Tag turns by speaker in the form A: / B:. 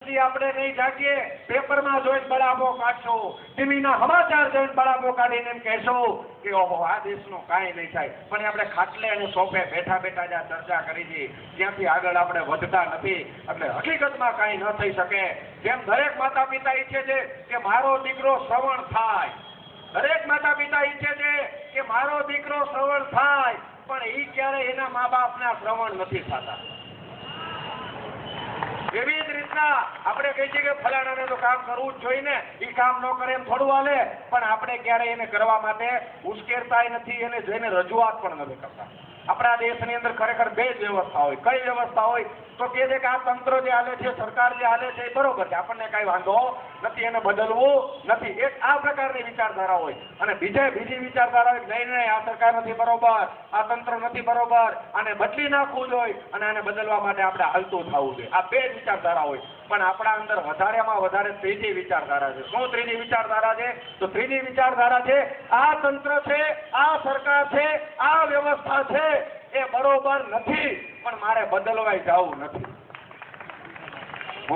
A: આપણે નહીં જાગીએ, પેપરમાં જોઈને બળાપો કાઢશો, ટીવીના સમાચાર જોઈને બળાપો કાઢીને એમ કહેશો કે ઓહો આ દેશનું કાંઈ નહીં થાય, પણ આપણે ખાટલે અને સોફે બેઠા બેઠા જ્યાં ચર્ચા કરી છે ત્યાંથી આગળ આપણે વધતા નથી. એટલે હકીકતમાં કાંઈ ન થઈ શકે. જેમ દરેક માતા પિતા ઈચ્છે છે કે મારો દીકરો શ્રવણ થાય, દરેક માતા પિતા ઈચ્છે છે કે મારો દીકરો શ્રવણ થાય, પણ એ ક્યારે એના મા બાપના શ્રવણ નથી થતા. એવી જ રીતના આપણે કહીએ છીએ કે ફલાણાને તો કામ કરવું જ જોઈએ ને, એ કામ ન કરે એમ થોડું હાલે, પણ આપણે ક્યારે એને કરવા માટે ઉશ્કેરતાય નથી, એને જઈને રજૂઆત પણ નથી કરતા. આપણા દેશની અંદર ખરેખર બે જ વ્યવસ્થા હોય. કઈ વ્યવસ્થા હોય તો કે છે કે આ તંત્ર જે હાલે છે, સરકાર જે હાલે છે એ બરોબર છે, આપણને કઈ વાંધો નથી, એને બદલવું નથી. એક આ પ્રકારની વિચારધારા હોય. અને બીજી વિચારધારા હોય નહીં આ સરકાર નથી બરોબર, આ તંત્ર નથી બરોબર, આને બદલી નાખવું જોઈએ અને આને બદલવા માટે આપણે હાલતું થવું જોઈએ. આ બે જ વિચારધારા હોય. પણ આપણા અંદર વધારેમાં વધારે ત્રીજી વિચારધારા છે. શું ત્રીજી વિચારધારા છે? તો ત્રીજી વિચારધારા છે આ તંત્ર છે, આ સરકાર છે, આ વ્યવસ્થા છે એ બરોબર નથી, પણ મારે બદલવાય જવું નથી.